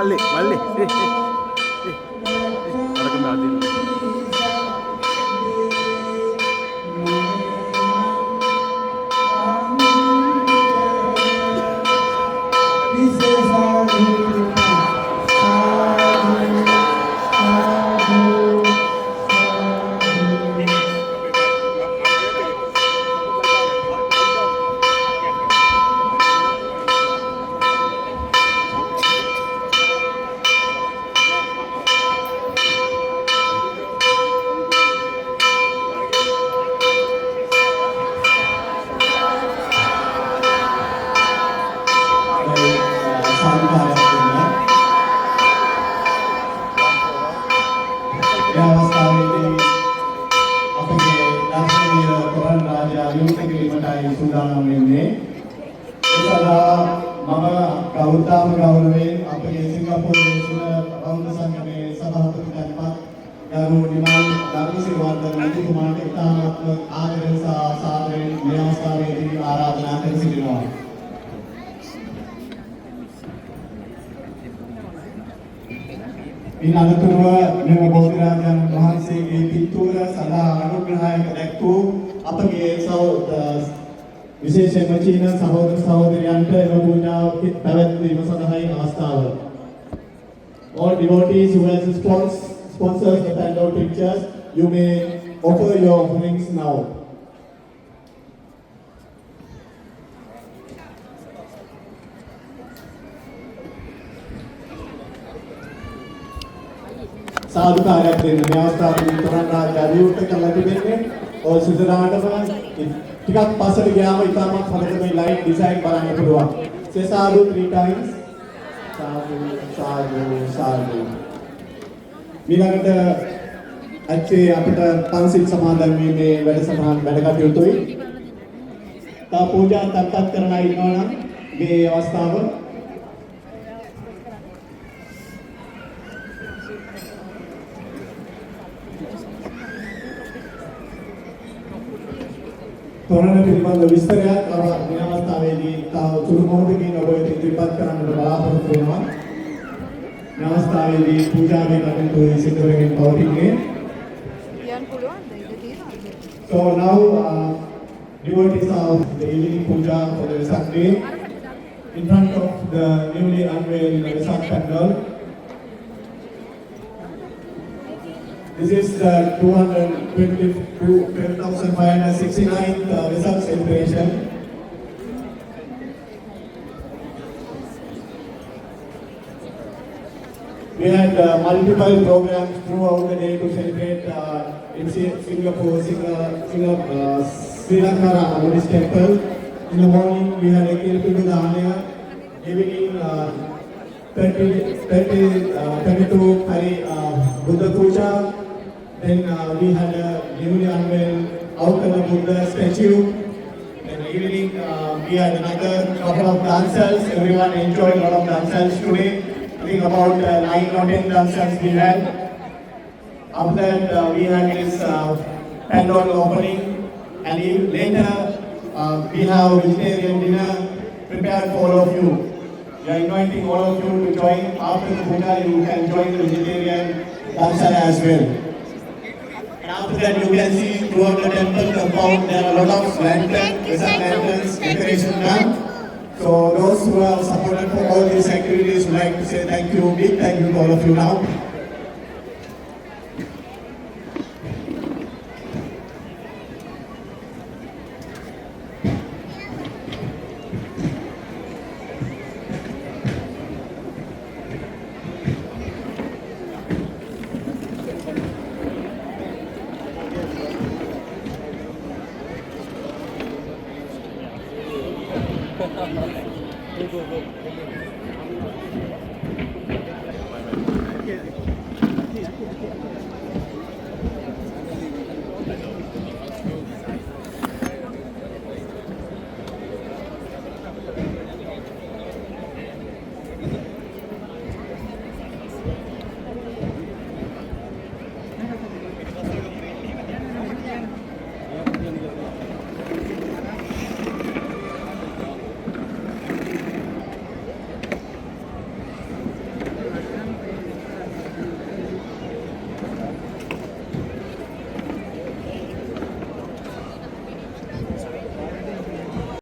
మళ్ళీ మళ్ళీ పడకుండా అది ගෞතම ගෞරවයෙන් අපේ සිංගප්පූරු දේශන බෞද්ධ සංගමේ සභාපති ධර්මපත් ගරු නිමල් ධර්මසිරිවර්ධන මන්ත්‍රීතුමාට ඉතාමත්ම ආදරයෙන් සහ සාදරයෙන් මේ අවස්ථාවේදී ආරාධනා කර සිටිනවා. ඉන් අනතුරුව මෙම බෝධිරාජයන් වහන්සේගේ පින්තූර සදා අනුග්‍රහයක දැක්වූ අපගේ විශේෂයෙන්ම චීන සහෝදර සහෝදරයන්ට එම පූජාව පැවැත්වීම සඳහායි අවස්ථාව. All devotees who has sponsors the Pandora pictures, you may offer your offerings now. සාදුකාරයක් දෙන්න මේ අවස්ථාවේදී තරණ රාජ්‍ය අධිවෘත කළ තිබෙන්නේ ඔය සිතනාටම ටිකක් පස්සට ගියාම ඉතාමත් හොඳට මේ ලයිට් ඩිසයින් බලන්න පුළුවන්. say sadhu 3 times. sadhu sadhu sadhu. ඊළඟට ඇත්තේ අපිට පන්සිල් සමාදන් වීමේ වැඩසටහන් වැඩ කටයුතුයි. තා පූජා තත්පත් කරන අය ඉන්නවා නම් මේ අවස්ථාව තොරණ පිළිබඳ විස්තරයක් අර මේ අවස්ථාවේදී තව සුළු මොහොතකින් ඔබ වෙත ඉදිරිපත් කරන්නට බලාපොරොත්තු වෙනවා. මේ අවස්ථාවේදී පූජාවේ කටයුතු සිදු වෙමින් පවතින්නේ. So now devotees of the evening puja for the Vesak day in front of the newly unveiled Vesak pandal. This is the 12,569th Vesak celebration. We had multiple programs throughout the day to celebrate in Singapore, Sri Lanka Buddhist temple. In the morning we had a Kirpadu Dhanaya, evening 32 Hari Buddha Puja. Then we had a newly unveiled Aukala Buddha statue. Then evening we had another couple of dancers. Everyone enjoyed a lot of dancers today. I think about 9 or 10 dancers we had. After that we had this pandal opening, and later we have a vegetarian dinner prepared for all of you. We are inviting all of you to join. After the puja you can join the vegetarian dancer as well. And after that you can see throughout the temple compound there are a lot of lanterns, decoration done. So those who have supported for all these activities would like to say thank you, big thank you to all of you now.